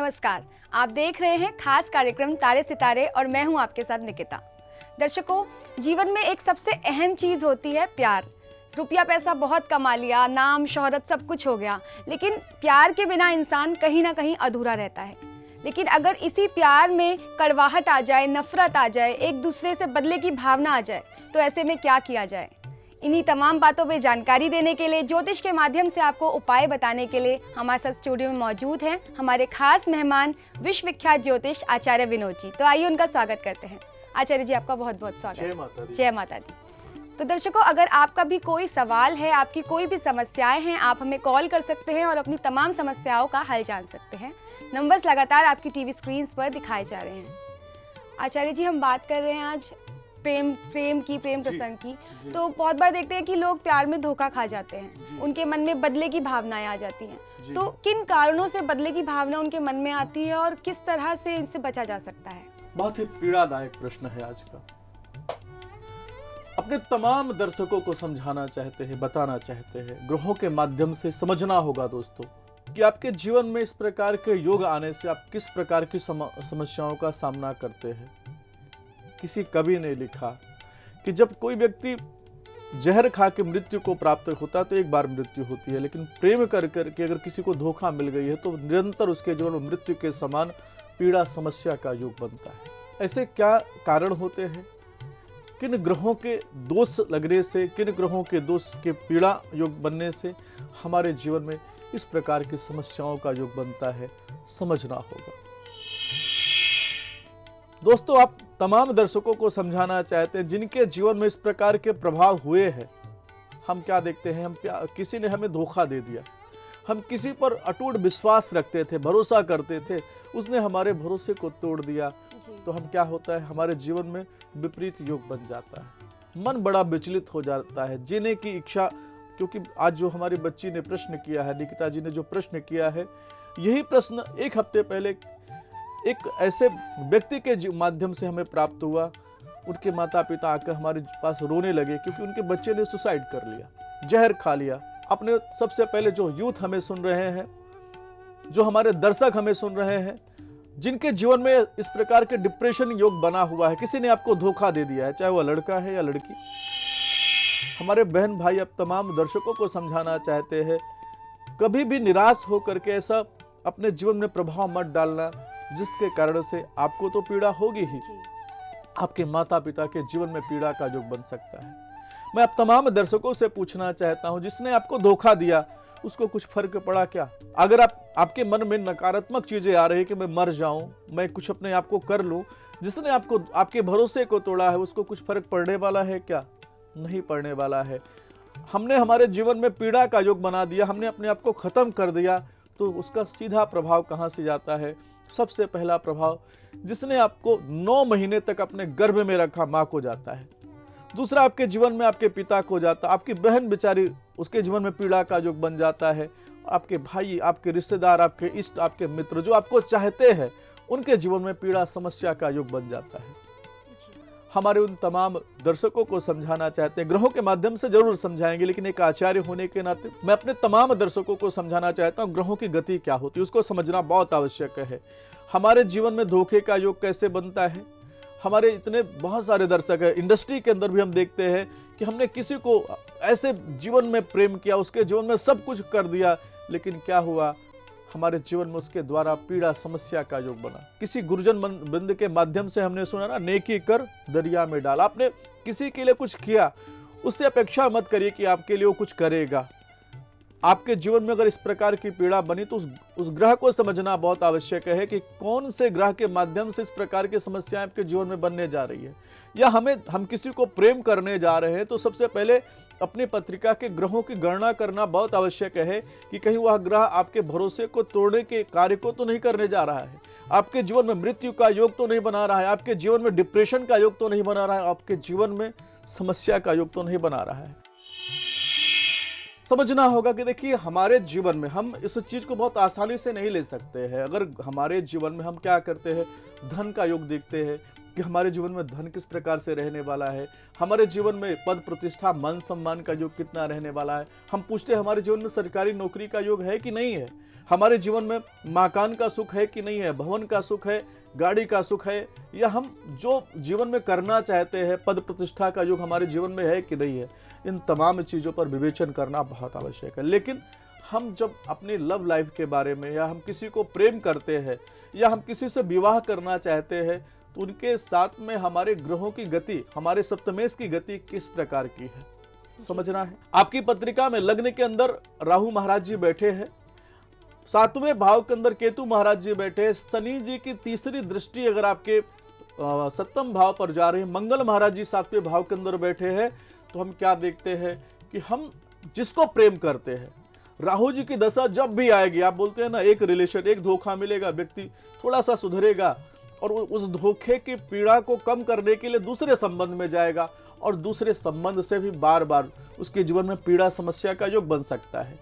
नमस्कार, आप देख रहे हैं खास कार्यक्रम तारे सितारे और मैं हूं आपके साथ निकिता। दर्शकों, जीवन में एक सबसे अहम चीज़ होती है प्यार। रुपया पैसा बहुत कमा लिया, नाम शोहरत सब कुछ हो गया, लेकिन प्यार के बिना इंसान कहीं ना कहीं अधूरा रहता है। लेकिन अगर इसी प्यार में कड़वाहट आ जाए, नफरत आ जाए, एक दूसरे से बदले की भावना आ जाए, तो ऐसे में क्या किया जाए? इन्हीं तमाम बातों पे जानकारी देने के लिए, ज्योतिष के माध्यम से आपको उपाय बताने के लिए हमारे साथ स्टूडियो में मौजूद हैं हमारे खास मेहमान विश्वविख्यात ज्योतिष आचार्य विनोद जी। तो आइए उनका स्वागत करते हैं। आचार्य जी, आपका बहुत बहुत स्वागत। जय माता दी। जय माता दी। तो दर्शकों, अगर आपका भी कोई सवाल है, आपकी कोई भी समस्याएं हैं, आप हमें कॉल कर सकते हैं और अपनी तमाम समस्याओं का हल जान सकते हैं। नंबर्स लगातार आपकी टीवी स्क्रीन पर दिखाए जा रहे हैं। आचार्य जी, हम बात कर रहे हैं आज प्रेम प्रसंग की। तो बहुत बार देखते हैं कि लोग प्यार में धोखा खा जाते हैं, उनके मन में बदले की भावनाएं आ जाती हैं। तो किन कारणों से बदले की भावना उनके मन में आती है और किस तरह से इनसे बचा जा सकता है? बहुत ही पीड़ादायक प्रश्न है आज का। अपने तमाम दर्शकों को समझाना चाहते हैं, बताना चाहते हैं, ग्रहों के माध्यम से समझना होगा दोस्तों कि आपके जीवन में इस प्रकार के योग आने से आप किस प्रकार की समस्याओं का सामना करते हैं। किसी कवि ने लिखा कि जब कोई व्यक्ति जहर खा के मृत्यु को प्राप्त होता है तो एक बार मृत्यु होती है, लेकिन प्रेम कर के अगर किसी को धोखा मिल गई है तो निरंतर उसके जीवन में मृत्यु के समान पीड़ा समस्या का योग बनता है। ऐसे क्या कारण होते हैं? किन ग्रहों के दोष लगने से, किन ग्रहों के दोष के पीड़ा योग बनने से हमारे जीवन में इस प्रकार की समस्याओं का योग बनता है, समझना होगा। दोस्तों, आप तमाम दर्शकों को समझाना चाहते हैं जिनके जीवन में इस प्रकार के प्रभाव हुए हैं। हम क्या देखते हैं, किसी ने हमें धोखा दे दिया, हम किसी पर अटूट विश्वास रखते थे, भरोसा करते थे, उसने हमारे भरोसे को तोड़ दिया, तो हम क्या होता है, हमारे जीवन में विपरीत योग बन जाता है। मन बड़ा विचलित हो जाता है, जीने की इच्छा। क्योंकि आज जो हमारी बच्ची ने प्रश्न किया है, निकिता जी ने जो प्रश्न किया है, यही प्रश्न एक हफ्ते पहले एक ऐसे व्यक्ति के माध्यम से हमें प्राप्त हुआ। उनके माता पिता आकर हमारे पास रोने लगे क्योंकि उनके बच्चे ने सुसाइड कर लिया, जहर खा लिया। अपने सबसे पहले जो यूथ हमें सुन रहे हैं, जो हमारे दर्शक हमें सुन रहे हैं, जिनके जीवन में इस प्रकार के डिप्रेशन योग बना हुआ है, किसी ने आपको धोखा दे दिया है, चाहे वह लड़का है या लड़की। हमारे बहन भाई अब तमाम दर्शकों को समझाना चाहते हैं, कभी भी निराश होकर के ऐसा अपने जीवन में प्रभाव मत डालना जिसके कारण से आपको तो पीड़ा होगी ही, आपके माता पिता के जीवन में पीड़ा का योग बन सकता है। मैं अब तमाम दर्शकों से पूछना चाहता हूं, जिसने आपको धोखा दिया उसको कुछ फर्क पड़ा क्या? अगर आपके मन में नकारात्मक चीजें आ रही है कि मैं मर जाऊं, मैं कुछ अपने आप को कर लूं, जिसने आपको आपके भरोसे को तोड़ा है उसको कुछ फर्क पड़ने वाला है क्या? नहीं पड़ने वाला है। हमने हमारे जीवन में पीड़ा का योग बना दिया, हमने अपने आप को खत्म कर दिया, तो उसका सीधा प्रभाव कहां से जाता है? सबसे पहला प्रभाव, जिसने आपको 9 महीने तक अपने गर्भ में रखा, मां को जाता है। दूसरा, आपके जीवन में आपके पिता को जाता, आपकी बहन बेचारी, उसके जीवन में पीड़ा का योग बन जाता है। आपके भाई, आपके रिश्तेदार, आपके इष्ट, आपके मित्र जो आपको चाहते हैं, उनके जीवन में पीड़ा समस्या का योग बन जाता है। हमारे उन तमाम दर्शकों को समझाना चाहते हैं, ग्रहों के माध्यम से जरूर समझाएंगे, लेकिन एक आचार्य होने के नाते मैं अपने तमाम दर्शकों को समझाना चाहता हूं, ग्रहों की गति क्या होती है उसको समझना बहुत आवश्यक है। हमारे जीवन में धोखे का योग कैसे बनता है? हमारे इतने बहुत सारे दर्शक हैं, इंडस्ट्री के अंदर भी हम देखते हैं कि हमने किसी को ऐसे जीवन में प्रेम किया, उसके जीवन में सब कुछ कर दिया, लेकिन क्या हुआ, हमारे जीवन में उसके द्वारा पीड़ा समस्या का योग बना। किसी गुरुजन वृंद के माध्यम से हमने सुना ना, नेकी कर दरिया में डाल। आपने किसी के लिए कुछ किया, उससे अपेक्षा मत करिए कि आपके लिए वो कुछ करेगा। आपके जीवन में अगर इस प्रकार की पीड़ा बनी तो उस ग्रह को समझना बहुत आवश्यक है कि कौन से ग्रह के माध्यम से इस प्रकार की समस्याएं आपके जीवन में बनने जा रही है। या हम किसी को प्रेम करने जा रहे हैं तो सबसे पहले अपनी पत्रिका के ग्रहों की गणना करना बहुत आवश्यक है कि कहीं वह ग्रह आपके भरोसे को तोड़ने के कार्य को तो नहीं करने जा रहा है, आपके जीवन में मृत्यु का योग तो नहीं बना रहा है, आपके जीवन में डिप्रेशन का योग तो नहीं बना रहा है, आपके जीवन में समस्या का योग तो नहीं बना रहा है। समझना होगा कि देखिए, हमारे जीवन में हम इस चीज को बहुत आसानी से नहीं ले सकते हैं। अगर हमारे जीवन में हम क्या करते हैं, धन का योग देखते हैं, कि हमारे जीवन में धन किस प्रकार से रहने वाला है, हमारे जीवन में पद प्रतिष्ठा मान सम्मान का योग कितना रहने वाला है। हम पूछते हैं हमारे जीवन में सरकारी नौकरी का योग है कि नहीं है, हमारे जीवन में मकान का सुख है कि नहीं है, भवन का सुख है, गाड़ी का सुख है, या हम जो जीवन में करना चाहते हैं पद प्रतिष्ठा का योग हमारे जीवन में है कि नहीं है। इन तमाम चीज़ों पर विवेचन करना बहुत आवश्यक है। लेकिन हम जब अपनी लव लाइफ के बारे में, या हम किसी को प्रेम करते हैं, या हम किसी से विवाह करना चाहते हैं, तो उनके साथ में हमारे ग्रहों की गति, हमारे सप्तमेश की गति किस प्रकार की है समझना है। आपकी पत्रिका में लग्न के अंदर राहु महाराज जी बैठे हैं, 7वें भाव के अंदर केतु महाराज जी बैठे हैं, शनि जी की तीसरी दृष्टि अगर आपके 7वें भाव पर जा रही है, मंगल महाराज जी 7वें भाव के अंदर बैठे हैं, तो हम क्या देखते हैं कि हम जिसको प्रेम करते हैं, राहु जी की दशा जब भी आएगी, आप बोलते हैं ना एक रिलेशन, एक धोखा मिलेगा, व्यक्ति थोड़ा सा सुधरेगा और उस धोखे की पीड़ा को कम करने के लिए दूसरे संबंध में जाएगा, और दूसरे संबंध से भी बार बार उसके जीवन में पीड़ा समस्या का योग बन सकता है।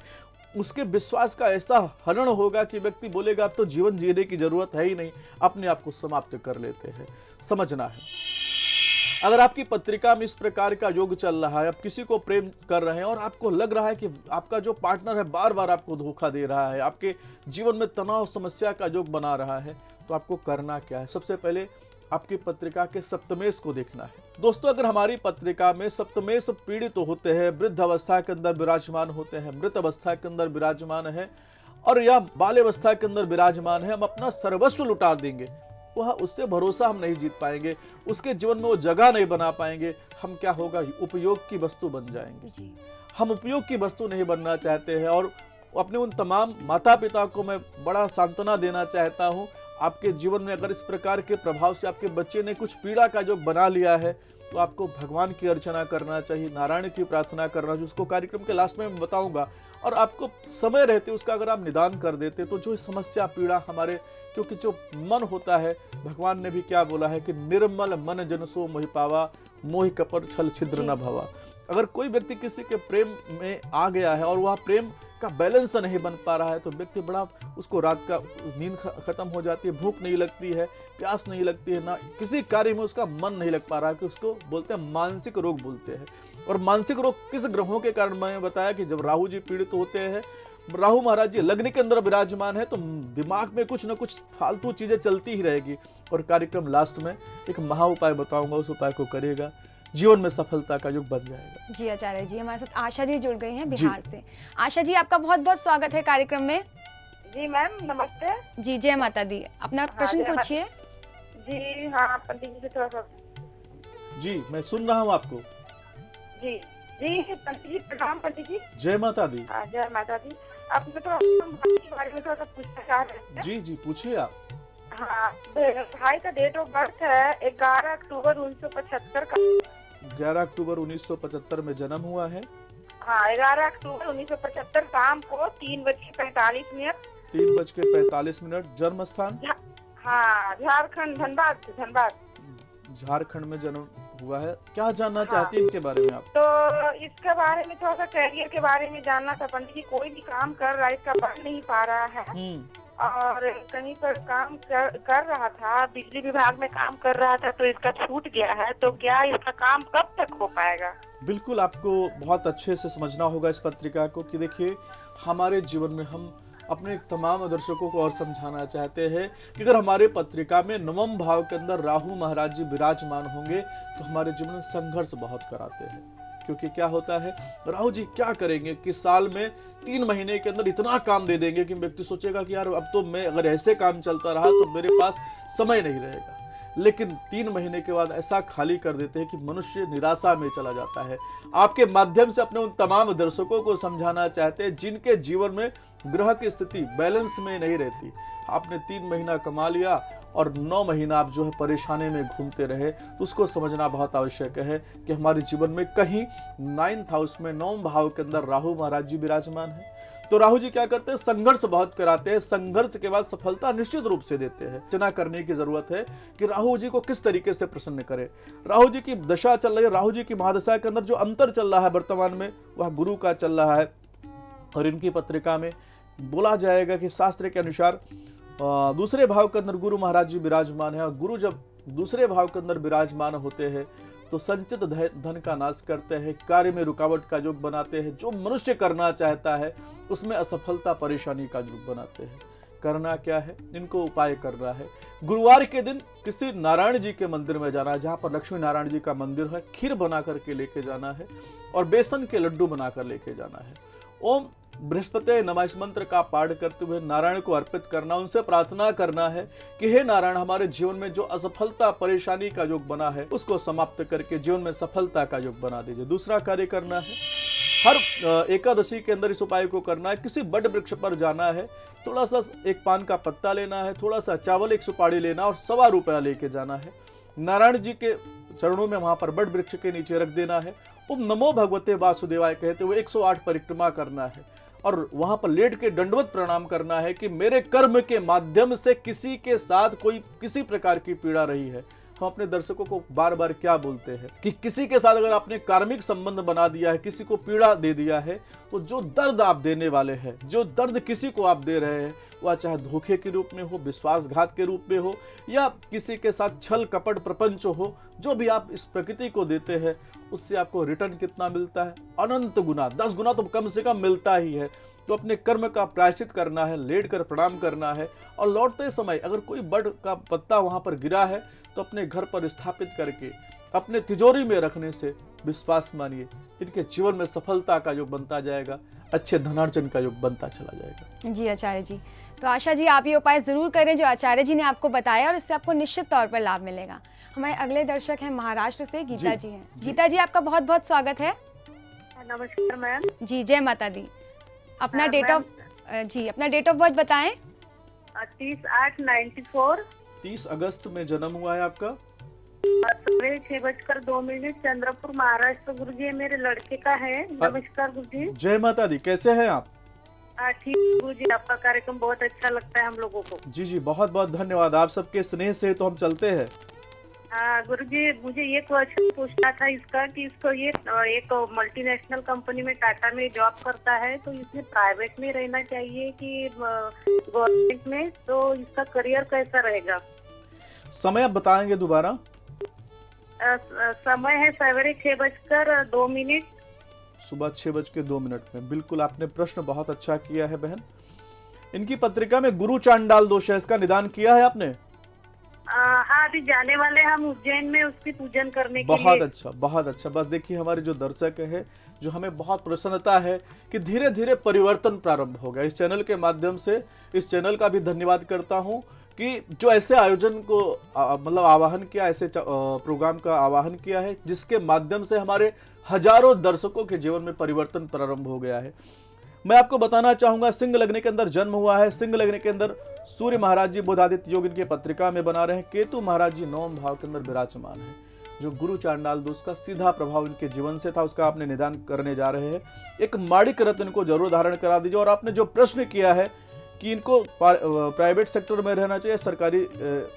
उसके विश्वास का ऐसा हरण होगा कि व्यक्ति बोलेगा अब तो जीवन जीने की जरूरत है ही नहीं, अपने आप को समाप्त कर लेते हैं। समझना है, अगर आपकी पत्रिका में इस प्रकार का योग चल रहा है, आप किसी को प्रेम कर रहे हैं और आपको लग रहा है कि आपका जो पार्टनर है बार बार आपको धोखा दे रहा है, आपके जीवन में तनाव समस्या का योग बना रहा है, तो आपको करना क्या है? सबसे पहले आपकी पत्रिका के सप्तमेश को देखना है। दोस्तों, अगर हमारी पत्रिका में सप्तमेश पीड़ित होते हैं, वृद्ध अवस्था के अंदर विराजमान होते हैं, मृत अवस्था के अंदर विराजमान है, और या बाल अवस्था के अंदर विराजमान है, हम अपना सर्वस्व लुटा देंगे, वह उससे भरोसा हम नहीं जीत पाएंगे, उसके जीवन में वो जगह नहीं बना पाएंगे। हम क्या होगा, उपयोग की वस्तु बन जाएंगे। हम उपयोग की वस्तु नहीं बनना चाहते हैं। और अपने उन तमाम माता पिता को मैं बड़ा सांत्वना देना चाहता हूँ, आपके जीवन में अगर इस प्रकार के प्रभाव से आपके बच्चे ने कुछ पीड़ा का जो बना लिया है, तो आपको भगवान की अर्चना करना चाहिए, नारायण की प्रार्थना करना, जो उसको कार्यक्रम के लास्ट में मैं बताऊंगा। और आपको समय रहते उसका अगर आप निदान कर देते, तो जो समस्या पीड़ा हमारे, क्योंकि जो मन होता है, भगवान ने भी क्या बोला है कि निर्मल मन जन सो मोहि पावा, मोहि कपट छल छिद्र न भवा। अगर कोई व्यक्ति किसी के प्रेम में आ गया है और वह प्रेम का बैलेंस नहीं बन पा रहा है, तो व्यक्ति बड़ा, उसको रात का नींद खत्म हो जाती है, भूख नहीं लगती है, प्यास नहीं लगती है, ना किसी कार्य में उसका मन नहीं लग पा रहा है, कि उसको बोलते हैं मानसिक रोग बोलते हैं। और मानसिक रोग किस ग्रहों के कारण, मैंने बताया कि जब राहु जी पीड़ित होते हैं, राहु महाराज जी लग्न के अंदर विराजमान है, तो दिमाग में कुछ न कुछ फालतू चीजें चलती ही रहेगी। और कार्यक्रम लास्ट में एक महा उपाय बताऊंगा, उस उपाय को करिएगा, जीवन में सफलता का युग बन जाएगा। जी आचार्य जी, हमारे साथ आशा जी जुड़ गई हैं बिहार से। आशा जी, आपका बहुत बहुत स्वागत है कार्यक्रम में। जी मैम, नमस्ते। जी, जय माता दी। अपना प्रश्न पूछिए। जी हाँ, पंडित जी से थोड़ा सा। जी, मैं सुन रहा हूँ आपको। जी जी, पंडित जी प्रणाम। पंडित जी जय माता दी। हाँ, जय माता दी। आपको तो भाई के बारे में थोड़ा सा पूछना चाह रहे थे। जी जी, पूछिए आप। हाँ, भाई का डेट ऑफ बर्थ है 11 अक्टूबर 1975 का। 11 अक्टूबर 1975 में जन्म हुआ है। हाँ, 11 अक्टूबर 1975 शाम को 3:45। 3:45। जन्म स्थान? हाँ, झारखंड, धनबाद। झारखंड में जन्म हुआ है। क्या जानना चाहती हैं इनके बारे में आप? तो इसके बारे में थोड़ा सा कैरियर के बारे में जानना था पंडित जी। कोई भी काम कर रहा है, इसका बन नहीं पा रहा है, और कहीं पर काम कर रहा था, बिजली विभाग में काम कर रहा था, तो इसका छूट गया है। तो क्या इसका काम कब तक हो पाएगा? बिल्कुल, आपको बहुत अच्छे से समझना होगा इस पत्रिका को, कि देखिए हमारे जीवन में हम अपने तमाम दर्शकों को और समझाना चाहते हैं कि अगर हमारे पत्रिका में 9वें भाव के अंदर राहु महाराज जी विराजमान होंगे, तो हमारे जीवन में संघर्ष बहुत कराते हैं। क्योंकि क्या होता है, राहु जी क्या करेंगे कि साल में 3 महीने के अंदर इतना काम दे देंगे कि व्यक्ति सोचेगा कि यार अब तो मैं, अगर ऐसे काम चलता रहा तो मेरे पास समय नहीं रहेगा। लेकिन 3 महीने के बाद ऐसा खाली कर देते हैं कि मनुष्य निराशा में चला जाता है। आपके माध्यम से अपने उन तमाम दर्शकों को समझाना चाहते हैं जिनके जीवन में ग्रह की स्थिति बैलेंस में नहीं रहती। आपने 3 महीना कमा लिया और 9 महीना आप जो है परेशानी में घूमते रहे, तो उसको समझना बहुत आवश्यक है कि हमारे जीवन में कहीं 9th हाउस में 9वें भाव के अंदर राहु महाराज जी विराजमान है। तो राहु जी क्या करते हैं, संघर्ष बहुत कराते हैं, संघर्ष के बाद सफलता निश्चित रूप से देते हैं। चिंता करने की जरूरत है कि राहु जी को किस तरीके से प्रसन्न करें। राहु जी की दशा चल रही है, राहु जी की महादशा के अंदर जो अंतर चल रहा है वर्तमान में, वह गुरु का चल रहा है। और इनकी पत्रिका में बोला जाएगा कि शास्त्र के अनुसार दूसरे भाव के अंदर गुरु महाराज जी विराजमान है, और गुरु जब दूसरे भाव के अंदर विराजमान होते हैं तो संचित धन का नाश करते हैं, कार्य में रुकावट का योग बनाते हैं, जो मनुष्य करना चाहता है उसमें असफलता परेशानी का योग बनाते हैं। करना क्या है, इनको उपाय करना है। गुरुवार के दिन किसी नारायण जी के मंदिर में जाना है, जहाँ पर लक्ष्मी नारायण जी का मंदिर है, खीर बना करके लेके जाना है और बेसन के लड्डू बनाकर लेके जाना है। ओम बृहस्पति नमः इस मंत्र का पाठ करते हुए नारायण को अर्पित करना, उनसे प्रार्थना करना है कि हे नारायण, हमारे जीवन में जो असफलता परेशानी का योग बना है उसको समाप्त करके जीवन में सफलता का योग बना दीजिए। दूसरा कार्य करना है, हर एकादशी के अंदर इस उपाय को करना है। किसी बड़ वृक्ष पर जाना है, थोड़ा सा एक पान का पत्ता लेना है, थोड़ा सा चावल, एक सुपारी लेना और ₹1.25 लेके जाना है। नारायण जी के चरणों में वहां पर बड़ वृक्ष के नीचे रख देना है। ओम नमो भगवते वासुदेवाय कहते हुए 108 परिक्रमा करना है और वहां पर लेट के दंडवत प्रणाम करना है कि मेरे कर्म के माध्यम से किसी के साथ कोई किसी प्रकार की पीड़ा रही है। हम अपने दर्शकों को बार बार क्या बोलते हैं कि किसी के साथ अगर आपने कार्मिक संबंध बना दिया है, किसी को पीड़ा दे दिया है, तो जो दर्द आप देने वाले हैं, जो दर्द किसी को आप दे रहे हैं, वह चाहे धोखे के रूप में हो, विश्वासघात के रूप में हो या किसी के साथ छल कपट प्रपंच हो, जो भी आप इस प्रकृति को देते हैं उससे आपको रिटर्न कितना मिलता है? अनंत गुना, 10 गुना तो कम से कम मिलता ही है। तो अपने कर्म का प्रायश्चित करना है, लेट कर प्रणाम करना है और लौटते समय अगर कोई बड़ का पत्ता वहां पर गिरा है तो अपने घर पर स्थापित करके अपने तिजोरी में रखने से विश्वास मानिए इनके जीवन में सफलता का योग बनता जाएगा, अच्छे धनार्जन का योग बनता चला जाएगा। जी आचार्य जी, तो आशा जी आप ये उपाय ज़रूर करें जो आचार्य जी ने आपको बताया और इससे आपको निश्चित तौर पर लाभ मिलेगा। हमारे अगले दर्शक हैं महाराष्ट्र से गीता जी हैं। गीता जी आपका बहुत बहुत स्वागत है। नमस्कार मैम। जी जय माता दी। अपना डेट ऑफ बर्थ बताएं। 30/8/94। 30 अगस्त में जन्म हुआ है आपका। 6:02 चंद्रपुर महाराष्ट्र। गुरुजी ये मेरे लड़के का है। नमस्कार गुरुजी। जय माता दी, कैसे हैं आप? ठीक गुरुजी, आपका कार्यक्रम बहुत अच्छा लगता है हम लोगों को। जी जी, बहुत बहुत धन्यवाद। आप सबके स्नेह से तो हम चलते हैं। गुरुजी मुझे ये क्वेश्चन पूछना था इसका कि इसको ये एक मल्टीनेशनल कंपनी में टाटा में जॉब करता है, तो इसमें प्राइवेट में रहना चाहिए कि गवर्नमेंट में, तो इसका करियर कैसा रहेगा? समय आप बताएंगे दोबारा? समय है सवेरे 6:02। सुबह 6:02 में। बिल्कुल, आपने प्रश्न बहुत अच्छा किया है बहन। इनकी पत्रिका में गुरु चांडाल दोष है, इसका निदान किया है आपने? हाँ, अभी जाने वाले हम उज्जैन में उसकी पूजन करने के बहुत लिए। अच्छा, बहुत अच्छा। बस देखिए, हमारे जो दर्शक है, जो हमें बहुत प्रसन्नता है कि धीरे धीरे परिवर्तन प्रारंभ हो गया। इस चैनल के माध्यम से इस चैनल का भी धन्यवाद करता हूं कि जो ऐसे आयोजन को मतलब आवाहन किया, ऐसे प्रोग्राम का आवाहन किया है जिसके माध्यम से हमारे हजारों दर्शकों के जीवन में परिवर्तन प्रारंभ हो गया है। मैं आपको बताना चाहूंगा, सिंह लग्न के अंदर जन्म हुआ है। सिंह लग्न के अंदर सूर्य महाराज जी बुधादित्य योग इनके पत्रिका में बना रहे हैं। केतु महाराज जी 9वें भाव के अंदर विराजमान है। जो गुरु चांडाल दोष का सीधा प्रभाव इनके जीवन से था, उसका आपने निदान करने जा रहे हैं। एक माणिक रत्न इनको जरूर धारण करा दीजिए। और आपने जो प्रश्न किया है कि इनको प्राइवेट सेक्टर में रहना चाहिए, सरकारी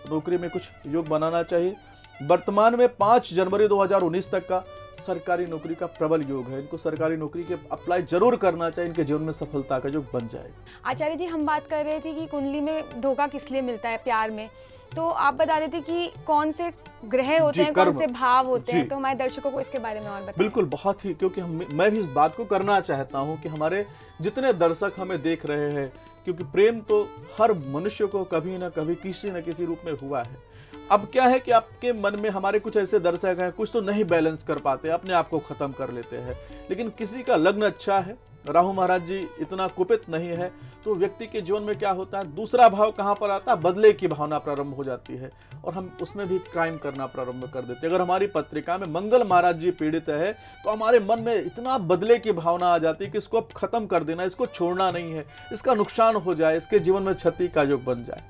नौकरी में कुछ योग बनाना चाहिए, वर्तमान में 5 जनवरी 2019 तक का सरकारी नौकरी का प्रबल योग है। इनको सरकारी नौकरी के अप्लाई जरूर करना चाहिए, इनके जीवन में सफलता का योग बन जाएगा। आचार्य जी, हम बात कर रहे थे कि कुंडली में धोखा किस लिए मिलता है प्यार में, तो आप बता रहे थे कि कौन से ग्रह होते हैं, कौन से भाव होते हैं, तो हमारे दर्शकों को इसके बारे में और बताएं। बिल्कुल, बहुत ही, क्योंकि मैं भी इस बात को करना चाहता हूं कि हमारे जितने दर्शक हमें देख रहे हैं, क्योंकि प्रेम तो हर मनुष्य को कभी ना कभी किसी न किसी रूप में हुआ है। अब क्या है कि आपके मन में हमारे कुछ ऐसे दर्शक हैं, कुछ तो नहीं बैलेंस कर पाते, अपने आप को खत्म कर लेते हैं, लेकिन किसी का लग्न अच्छा है, राहु महाराज जी इतना कुपित नहीं है, तो व्यक्ति के जीवन में क्या होता है, दूसरा भाव कहाँ पर आता है, बदले की भावना प्रारंभ हो जाती है और हम उसमें भी क्राइम करना प्रारंभ कर देते हैं। अगर हमारी पत्रिका में मंगल महाराज जी पीड़ित है तो हमारे मन में इतना बदले की भावना आ जाती है कि इसको अब खत्म कर देना, इसको छोड़ना नहीं है, इसका नुकसान हो जाए, इसके जीवन में क्षति का योग बन जाए।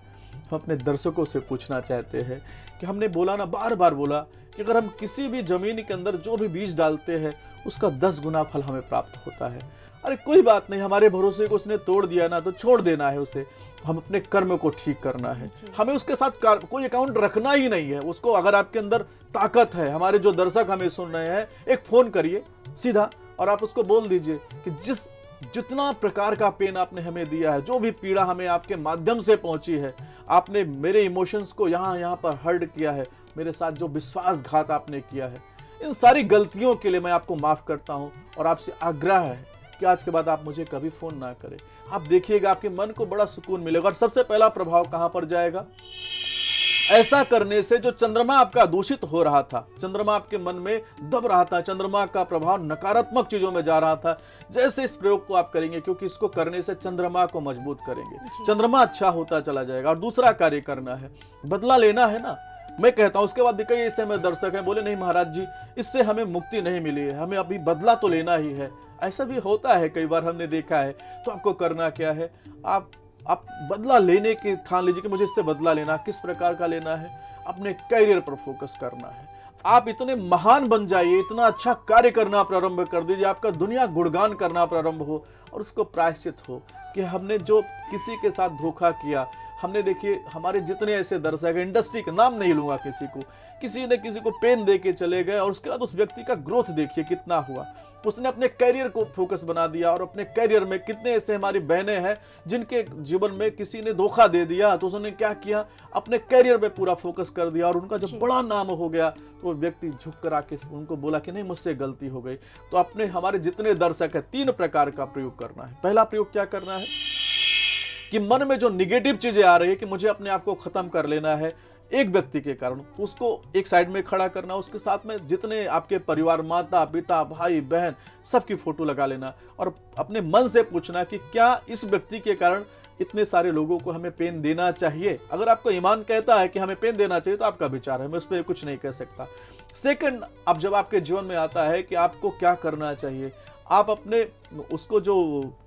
हम अपने दर्शकों से पूछना चाहते हैं कि हमने बोला ना, बार बार बोला कि अगर हम किसी भी जमीन के अंदर जो भी बीज डालते हैं उसका 10 गुना फल हमें प्राप्त होता है। अरे कोई बात नहीं, हमारे भरोसे को उसने तोड़ दिया ना, तो छोड़ देना है उसे। हम अपने कर्म को ठीक करना है, हमें उसके साथ कोई अकाउंट रखना ही नहीं है उसको। अगर आपके अंदर ताकत है, हमारे जो दर्शक हमें सुन रहे हैं, एक फोन करिए सीधा और आप उसको बोल दीजिए कि जिस जितना प्रकार का पेन आपने हमें दिया है, जो भी पीड़ा हमें आपके माध्यम से पहुंची है, आपने मेरे इमोशंस को यहाँ पर हर्ट किया है, मेरे साथ जो विश्वासघात आपने किया है, इन सारी गलतियों के लिए मैं आपको माफ करता हूँ और आपसे आग्रह है कि आज के बाद आप मुझे कभी फोन ना करें। आप देखिएगा आपके मन को बड़ा सुकून मिलेगा। और सबसे पहला प्रभाव कहां पर जाएगा? ऐसा करने से जो चंद्रमा आपका दूषित हो रहा था, चंद्रमा आपके मन में दब रहा था, चंद्रमा का प्रभाव नकारात्मक चीजों में जा रहा था, जैसे इस प्रयोग को आप करेंगे, क्योंकि इसको करने से चंद्रमा को मजबूत करेंगे, चंद्रमा अच्छा होता चला जाएगा। और दूसरा कार्य करना है, बदला लेना है ना। मैं कहता हूं, उसके बाद कई ऐसे में दर्शक हैं बोले नहीं महाराज जी, इससे हमें मुक्ति नहीं मिली है, हमें अभी बदला तो लेना ही है। ऐसा भी होता है, कई बार हमने देखा है। तो आपको करना क्या है, आप बदला लेने की ठान लीजिए कि मुझे इससे बदला लेना। किस प्रकार का लेना है? अपने करियर पर फोकस करना है। आप इतने महान बन जाइए, इतना अच्छा कार्य करना प्रारंभ कर दीजिए, आपका दुनिया गुणगान करना प्रारंभ हो और उसको प्रायश्चित हो कि हमने जो किसी के साथ धोखा किया, हमने देखिए हमारे जितने ऐसे दर्शक, इंडस्ट्री का नाम नहीं लूंगा, किसी ने किसी को पेन दे के चले गए और उसके बाद उस व्यक्ति का ग्रोथ देखिए कितना हुआ। उसने अपने करियर को फोकस बना दिया। और अपने करियर में कितने ऐसे हमारी बहनें हैं जिनके जीवन में किसी ने धोखा दे दिया, तो उसने क्या किया, अपने करियर में पूरा फोकस कर दिया और उनका जब बड़ा नाम हो गया तो वो व्यक्ति झुक कर आके उनको बोला कि नहीं मुझसे गलती हो गई। तो अपने हमारे जितने दर्शक है 3 प्रकार का प्रयोग करना है। पहला प्रयोग क्या करना है कि मन में जो निगेटिव चीजें आ रही है कि मुझे अपने आप को खत्म कर लेना है एक व्यक्ति के कारण, उसको एक साइड में खड़ा करना, उसके साथ में जितने आपके परिवार, माता पिता भाई बहन, सबकी फोटो लगा लेना और अपने मन से पूछना कि क्या इस व्यक्ति के कारण इतने सारे लोगों को हमें पेन देना चाहिए। अगर आपको ईमान कहता है कि हमें पेन देना चाहिए तो आपका विचार है, मैं उस पर कुछ नहीं कह सकता। सेकंड, अब जब आपके जीवन में आता है कि आपको क्या करना चाहिए, आप अपने उसको जो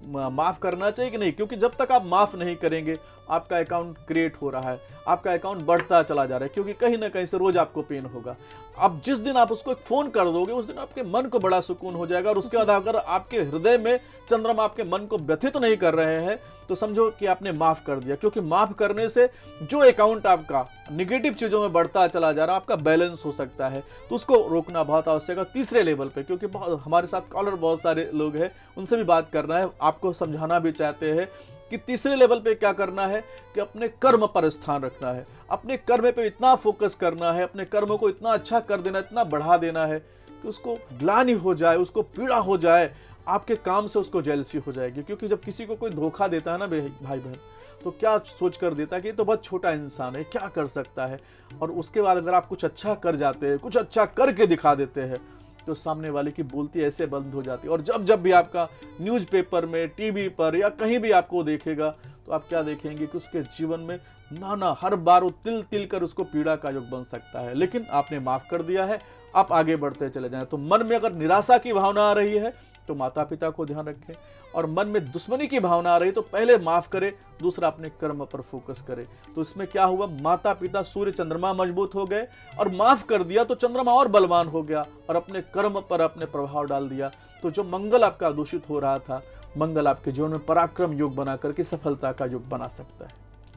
माफ करना चाहिए कि नहीं, क्योंकि जब तक आप माफ नहीं करेंगे आपका अकाउंट क्रिएट हो रहा है, आपका अकाउंट बढ़ता चला जा रहा है, क्योंकि कहीं ना कहीं से रोज आपको पेन होगा। अब जिस दिन आप उसको एक फोन कर दोगे उस दिन आपके मन को बड़ा सुकून हो जाएगा। और उसके बाद अगर आपके हृदय में चंद्रमा आपके मन को व्यथित नहीं कर रहे हैं तो समझो कि आपने माफ कर दिया, क्योंकि माफ करने से जो अकाउंट आपका निगेटिव चीजों में बढ़ता चला जा रहा है आपका बैलेंस हो सकता है, तो उसको रोकना बहुत आवश्यक है। तीसरे लेवल पे, क्योंकि हमारे साथ कॉलर बहुत सारे लोग हैं, उनसे भी बात करना है, आपको समझाना भी चाहते हैं कि तीसरे लेवल पे क्या करना है कि अपने कर्म पर स्थान रखना है, अपने कर्म पे इतना फोकस करना है, अपने कर्म को इतना अच्छा कर देना, इतना बढ़ा देना है कि उसको ग्लानि हो जाए, उसको पीड़ा हो जाए, आपके काम से उसको जेलसी हो जाएगी। क्योंकि जब किसी को कोई धोखा देता है ना भाई बहन, तो क्या सोच कर देता है कि ये तो बहुत छोटा इंसान है, क्या कर सकता है। और उसके बाद अगर आप कुछ अच्छा कर जाते हैं, कुछ अच्छा करके दिखा देते हैं, तो सामने वाले की बोलती ऐसे बंद हो जाती है। और जब भी आपका न्यूज़पेपर में, टीवी पर या कहीं भी आपको देखेगा तो आप क्या देखेंगे कि उसके जीवन में नाना हर बार वो तिल तिल कर उसको पीड़ा का योग बन सकता है। लेकिन आपने माफ कर दिया है, आप आगे बढ़ते चले जाएं। तो मन में अगर निराशा की भावना आ रही है तो माता पिता को ध्यान रखें, और मन में दुश्मनी की भावना आ रही है तो पहले माफ करें, दूसरा अपने कर्म पर फोकस करें। तो इसमें क्या हुआ, माता पिता सूर्य चंद्रमा मजबूत हो गए, और माफ कर दिया तो चंद्रमा और बलवान हो गया और अपने कर्म पर अपने प्रभाव डाल दिया। तो जो मंगल आपका दूषित हो रहा था, मंगल आपके जीवन में पराक्रम योग बना करके सफलता का योग बना सकता है।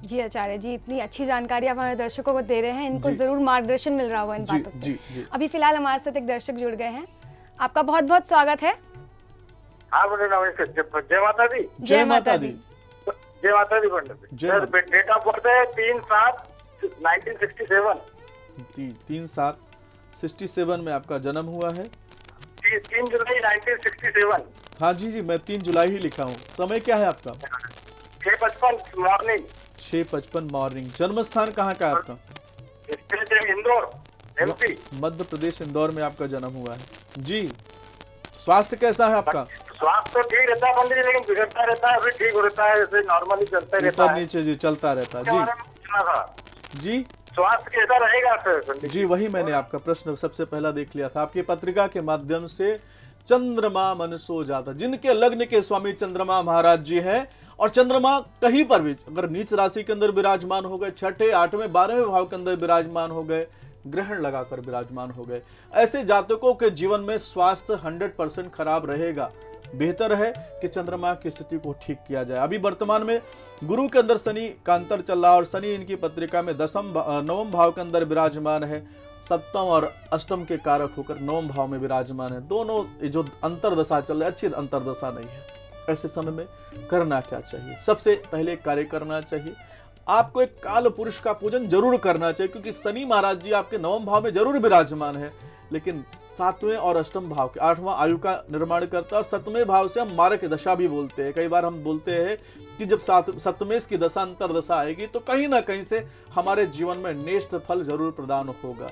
जी आचार्य जी, इतनी अच्छी जानकारी आप हमारे दर्शकों को दे रहे हैं, इनको जरूर मार्गदर्शन मिल रहा होगा इन बातों से। जी। अभी फिलहाल हमारे साथ एक दर्शक जुड़ गए हैं, आपका बहुत बहुत स्वागत है। हाँ बोले नमस्कार, जय माता दी। जय माता दी। जय माता दी पंडित। डेट ऑफ बर्थ है 3/7/1967। 3/7/67 में आपका जन्म हुआ है। 3 जुलाई 1967। हाँ जी, मैं 3 जुलाई ही लिखा हूँ। समय क्या है आपका? 6:55 मॉर्निंग। 6:55 मॉर्निंग। जन्म स्थान कहाँ का है आपका? इंदौर, एमपी। मध्य प्रदेश, इंदौर में आपका जन्म हुआ है जी। स्वास्थ्य कैसा है आपका? स्वास्थ्य तो ठीक रहता है पंडित जी, लेकिन बिगड़ता रहता है, अभी ठीक हो रहता है, जैसे नॉर्मली चलता रहता है। नीचे जी चलता रहता है जी। स्वास्थ्य कैसा रहेगा पंडित जी? वही मैंने आपका प्रश्न सबसे पहला देख लिया था आपकी पत्रिका के माध्यम से। चंद्रमा मन सो जाता, जिनके लग्न के स्वामी चंद्रमा महाराज जी हैं, और चंद्रमा कहीं पर भी अगर नीच राशि के अंदर विराजमान हो गए, 6ठे 8वें 12वें भाव के अंदर विराजमान हो गए, ग्रहण लगाकर विराजमान हो गए, ऐसे जातकों के जीवन में स्वास्थ्य 100% खराब रहेगा। बेहतर है कि चंद्रमा की स्थिति को ठीक किया जाए। अभी वर्तमान में गुरु के अंदर शनि का अंतर चल रहा है, और शनि इनकी पत्रिका में 9वें भाव के अंदर विराजमान है, 7वें और 8वें के कारक होकर 9वें भाव में विराजमान है। दोनों जो अंतरदशा चल रही है, अच्छी अंतरदशा नहीं है। ऐसे समय में करना क्या चाहिए? सबसे पहले कार्य करना चाहिए, आपको एक काल पुरुष का पूजन जरूर करना चाहिए, क्योंकि शनि महाराज जी आपके 9वें भाव में जरूर विराजमान है, लेकिन 7वें और अष्टम भाव के 8वां आयु का निर्माण करता है, और 7वें भाव से हम मारक दशा भी बोलते हैं। कई बार हम बोलते हैं कि जब 7वें की दशा अंतर दशा आएगी तो कहीं ना कहीं से हमारे जीवन में नेष्ट फल जरूर प्रदान होगा।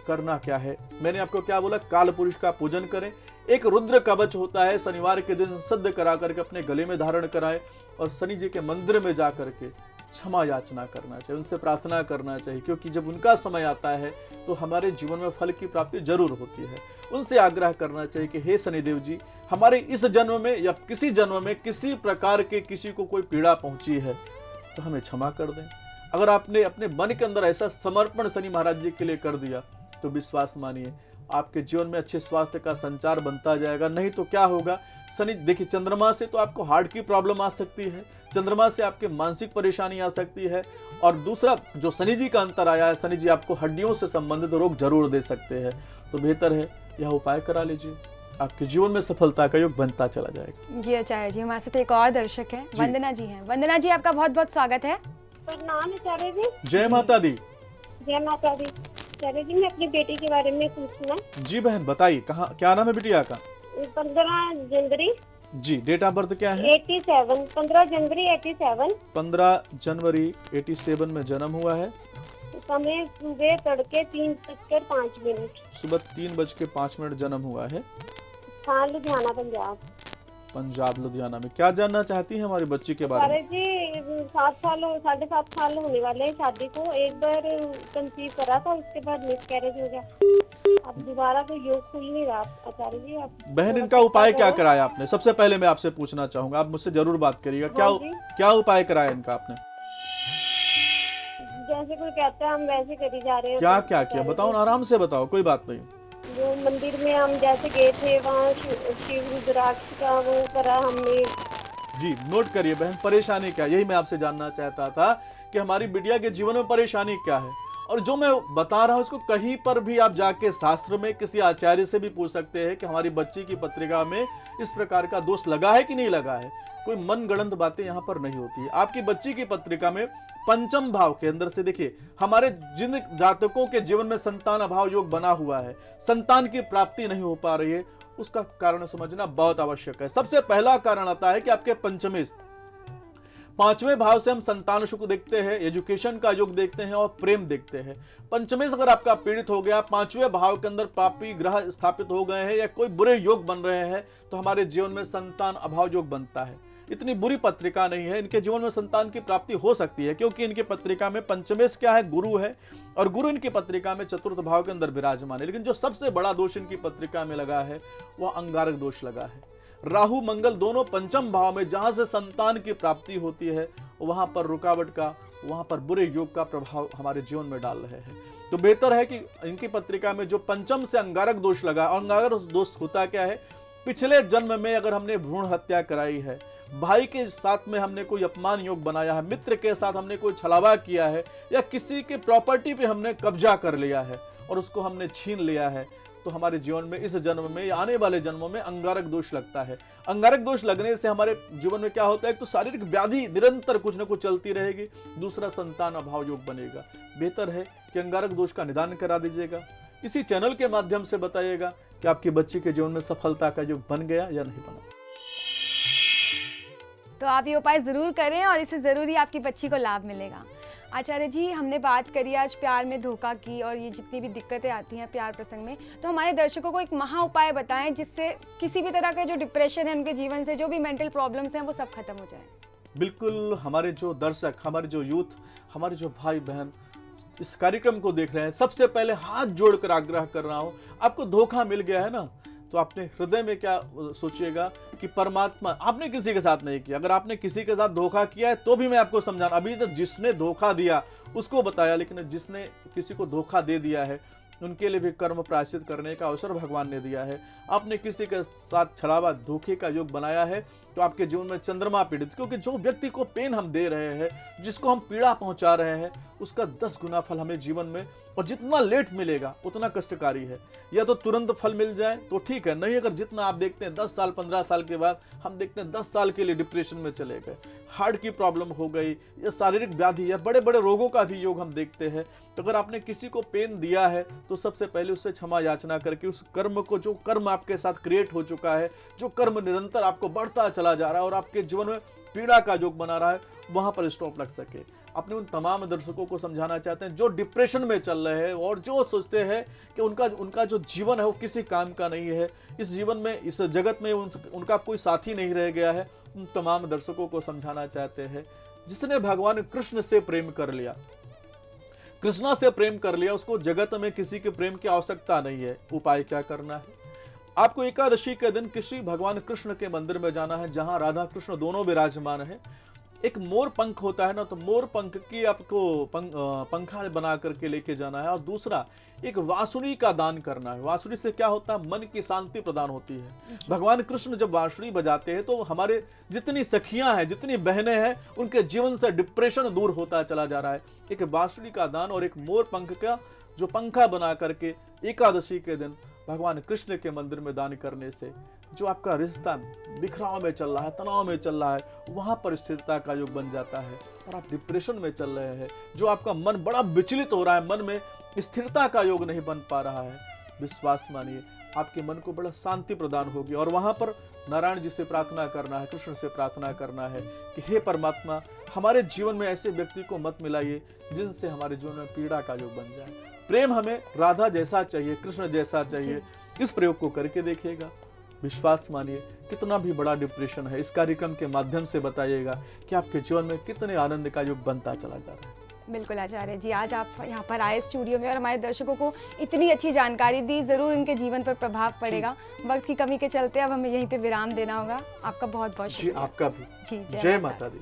करना क्या है, मैंने आपको क्या बोला, काल पुरुष का पूजन करें। एक रुद्र कवच होता है, शनिवार के दिन सिद्ध करा करके अपने गले में धारण कराएं, और शनि जी के मंदिर में जा करके क्षमा याचना करना चाहिए, उनसे प्रार्थना करना चाहिए, क्योंकि जब उनका समय आता है तो हमारे जीवन में फल की प्राप्ति जरूर होती है। उनसे आग्रह करना चाहिए कि हे शनिदेव जी, हमारे इस जन्म में या किसी जन्म में किसी प्रकार के किसी को कोई पीड़ा पहुंची है तो हमें क्षमा कर दें। अगर आपने अपने मन के अंदर ऐसा समर्पण शनि महाराज जी के लिए कर दिया तो विश्वास मानिए आपके जीवन में अच्छे स्वास्थ्य का संचार बनता जाएगा। नहीं तो क्या होगा, शनि देखिए, चंद्रमा से तो आपको हार्ट की प्रॉब्लम आ सकती है, चंद्रमा से आपके मानसिक परेशानी आ सकती है, और दूसरा जो शनि जी का अंतर आया है, शनि जी आपको हड्डियों से संबंधित रोग जरूर दे सकते हैं। तो बेहतर है यह उपाय करा लीजिए, आपके जीवन में सफलता का योग बनता चला जाएगा। जी आचार्य जी, हमारे साथ एक और दर्शक है, वंदना जी हैं। वंदना जी, आपका बहुत बहुत स्वागत है। प्रणाम आचार्य जी। जय माता दी। जय माता दी। आचार्य जी, मैं अपनी बेटी के बारे में पूछना। जी बहन बताइए, कहाँ क्या नाम है बिटिया का? 15 जनवरी। जी, डेट ऑफ बर्थ क्या है? 87। 15 जनवरी 87। 15 जनवरी 87 में जन्म हुआ है। समय सुबह तड़के 3:05। सुबह 3:05 जन्म हुआ है। स्थान लुधियाना, पंजाब। लुधियाना में। क्या जानना चाहती हैं हमारी बच्ची के बारे में? अरे जी 7 साल होने वाले हैं शादी को। एक बार कंसीव करा था, उसके बाद मिसकैरेज हो गया। अब दोबारा तो योग खुल नहीं रहा आचार्य जी। आप बहन, इनका उपाय क्या कराया आपने? सबसे पहले मैं आपसे पूछना चाहूंगा, आप मुझसे जरूर बात करिएगा, क्या उपाय कराया इनका आपने? जैसे कोई कहता है हम वैसे करी जा रहे हैं। क्या क्या किया बताओ, आराम से बताओ, कोई बात नहीं। जो मंदिर में हम जैसे गए थे, वहाँ शिव रुद्राक्ष का वो करा हमने। जी नोट करिए बहन, परेशानी क्या, यही मैं आपसे जानना चाहता था कि हमारी बिटिया के जीवन में परेशानी क्या है। और जो मैं बता रहा हूँ उसको कहीं पर भी आप जाके शास्त्र में किसी आचार्य से भी पूछ सकते हैं कि हमारी बच्ची की पत्रिका में इस प्रकार का दोष लगा है कि नहीं लगा है। कोई मनगढ़ंत बातें यहाँ पर नहीं होती है। आपकी बच्ची की पत्रिका में पंचम भाव के अंदर से देखिए, हमारे जिन जातकों के जीवन में संतान अभाव योग बना हुआ है, संतान की प्राप्ति नहीं हो पा रही है, उसका कारण समझना बहुत आवश्यक है। सबसे पहला कारण आता है कि आपके पंचमे 5वें भाव से हम संतान सुख देखते हैं, एजुकेशन का योग देखते हैं और प्रेम देखते हैं। पंचमे से अगर आपका पीड़ित हो गया, 5वें भाव के अंदर पापी ग्रह स्थापित हो गए हैं या कोई बुरे योग बन रहे हैं, तो हमारे जीवन में संतान अभाव योग बनता है। इतनी बुरी पत्रिका नहीं है, इनके जीवन में संतान की प्राप्ति हो सकती है, क्योंकि इनकी पत्रिका में पंचमेश क्या है, गुरु है, और गुरु इनकी पत्रिका में चतुर्थ भाव के अंदर विराजमान है। लेकिन जो सबसे बड़ा दोष इनकी पत्रिका में लगा है वह अंगारक दोष लगा है। राहु मंगल दोनों पंचम भाव में, जहां से संतान की प्राप्ति होती है, वहां पर रुकावट का, वहां पर बुरे योग का प्रभाव हमारे जीवन में डाल रहे हैं। तो बेहतर है कि इनकी पत्रिका में जो पंचम से अंगारक दोष लगा, और अंगारक दोष होता क्या है, पिछले जन्म में अगर हमने भ्रूण हत्या कराई है, भाई के साथ में हमने कोई अपमान योग बनाया है, मित्र के साथ हमने कोई छलावा किया है, या किसी के प्रॉपर्टी पे हमने कब्जा कर लिया है और उसको हमने छीन लिया है, तो हमारे जीवन में इस जन्म में या आने वाले जन्मों में अंगारक दोष लगता है। अंगारक दोष लगने से हमारे जीवन में क्या होता है, तो शारीरिक व्याधि निरंतर कुछ न कुछ चलती रहेगी, दूसरा संतान अभाव योग बनेगा। बेहतर है कि अंगारक दोष का निदान करा दीजिएगा। इसी चैनल के माध्यम से बताइएगा कि आपकी बच्ची के जीवन में सफलता का योग बन गया या नहीं बना। तो आप ये उपाय ज़रूर करें और इससे ज़रूर ही आपकी बच्ची को लाभ मिलेगा। आचार्य जी, हमने बात करी आज प्यार में धोखा की और ये जितनी भी दिक्कतें आती हैं प्यार प्रसंग में, तो हमारे दर्शकों को एक महा उपाय बताएं जिससे किसी भी तरह का जो डिप्रेशन है उनके जीवन से, जो भी मेंटल प्रॉब्लम्स हैं, वो सब खत्म हो जाए। बिल्कुल, हमारे जो दर्शक, हमारे जो यूथ, हमारे जो भाई बहन इस कार्यक्रम को देख रहे हैं, सबसे पहले हाथ जोड़कर आग्रह कर रहा हूं, आपको धोखा मिल गया है ना, तो आपने हृदय में क्या सोचिएगा कि परमात्मा, आपने किसी के साथ नहीं किया, अगर आपने किसी के साथ धोखा किया है तो भी मैं आपको समझाना, अभी तक जिसने धोखा दिया उसको बताया, लेकिन जिसने किसी को धोखा दे दिया है उनके लिए भी कर्म प्रायश्चित करने का अवसर भगवान ने दिया है। आपने किसी के साथ छलावा धोखे का योग बनाया है तो आपके जीवन में चंद्रमा पीड़ित, क्योंकि जो व्यक्ति को पेन हम दे रहे हैं, जिसको हम पीड़ा पहुंचा रहे हैं, उसका 10 गुना फल हमें जीवन में, और जितना लेट मिलेगा उतना कष्टकारी है। या तो तुरंत फल मिल जाए तो ठीक है, नहीं अगर जितना आप देखते हैं 10 साल 15 साल के बाद हम देखते हैं 10 साल के लिए डिप्रेशन में चले गए, हार्ट की प्रॉब्लम हो गई, या शारीरिक व्याधि या बड़े बड़े रोगों का भी योग हम देखते हैं। तो अगर आपने किसी को पेन दिया है तो सबसे पहले उससे क्षमा याचना करके उस कर्म को, जो कर्म आपके साथ क्रिएट हो चुका है, जो कर्म निरंतर आपको बढ़ता चला जा रहा है और आपके जीवन में पीड़ा का योग बना रहा है, वहां पर स्टॉप लग सके। अपने उन तमाम दर्शकों को समझाना चाहते हैं जो डिप्रेशन में चल रहे हैं और जो सोचते हैं कि उनका जो जीवन है वो किसी काम का नहीं है, इस जीवन में, इस जगत में उनका कोई साथी नहीं रह गया है, उन तमाम दर्शकों को समझाना चाहते हैं जिसने भगवान कृष्ण से प्रेम कर लिया, कृष्णा से प्रेम कर लिया, उसको जगत में किसी के प्रेम की आवश्यकता नहीं है। उपाय क्या करना है? आपको एकादशी के दिन किसी भगवान कृष्ण के मंदिर में जाना है जहां राधा कृष्ण दोनों विराजमान है। एक मोर पंख होता है ना, तो मोर पंख की आपको पंखा बना करके लेके जाना है। और दूसरा, एक वांसुरी का दान करना है। वांसुरी से क्या होता है? मन की शांति प्रदान होती है। भगवान कृष्ण जब वांसुरी बजाते हैं तो हमारे जितनी सखियां हैं, जितनी बहनें हैं, उनके जीवन से डिप्रेशन दूर होता चला जा रहा है। एक बांसुरी का दान और एक मोर पंख का जो पंखा बना करके एकादशी के दिन भगवान कृष्ण के मंदिर में दान करने से जो आपका रिश्ता बिखराव में चल रहा है, तनाव में चल रहा है, वहां पर स्थिरता का योग बन जाता है। और आप डिप्रेशन में चल रहे हैं, जो आपका मन बड़ा विचलित हो रहा है, मन में स्थिरता का योग नहीं बन पा रहा है, विश्वास मानिए आपके मन को बड़ा शांति प्रदान होगी। और वहां पर नारायण जी से प्रार्थना करना है, कृष्ण से प्रार्थना करना है कि हे परमात्मा, हमारे जीवन में ऐसे व्यक्ति को मत मिलाइए जिनसे हमारे जीवन में पीड़ा का योग बन जाए। प्रेम हमें राधा जैसा चाहिए, कृष्ण जैसा चाहिए। इस प्रयोग को करके देखिएगा, विश्वास मानिए कितना भी बड़ा डिप्रेशन है, इस कार्यक्रम के माध्यम से बताइएगा कि आपके जीवन में कितने आनंद का योग बनता चला जा रहा है। बिल्कुल आचार्य जी, आज आप यहाँ पर आए स्टूडियो में और हमारे दर्शकों को इतनी अच्छी जानकारी दी, ज़रूर इनके जीवन पर प्रभाव पड़ेगा। वक्त की कमी के चलते अब हमें यहीं पे विराम देना होगा। आपका बहुत बहुत शुक्रिया। जी आपका भी। जी, जय माता दी।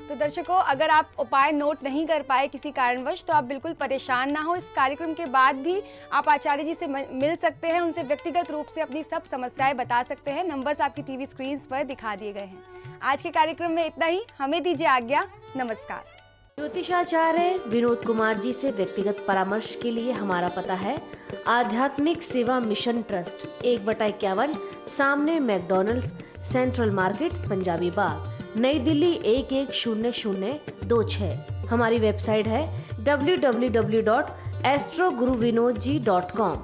तो दर्शकों, अगर आप उपाय नोट नहीं कर पाए किसी कारणवश तो आप बिल्कुल परेशान ना हो। इस कार्यक्रम के बाद भी आप आचार्य जी से मिल सकते हैं, उनसे व्यक्तिगत रूप से अपनी सब समस्याएं बता सकते हैं। नंबर्स आपकी टीवी स्क्रीन पर दिखा दिए गए हैं। आज के कार्यक्रम में इतना ही, हमें दीजिए आज्ञा। नमस्कार। ज्योतिषाचार्य विनोद कुमार जी से व्यक्तिगत परामर्श के लिए हमारा पता है आध्यात्मिक सेवा मिशन ट्रस्ट, 1/51, सामने मैकडॉनल्ड्स, सेंट्रल मार्केट, पंजाबी बाग, नई दिल्ली 110026। हमारी वेबसाइट है www.astroguruvinodji.com।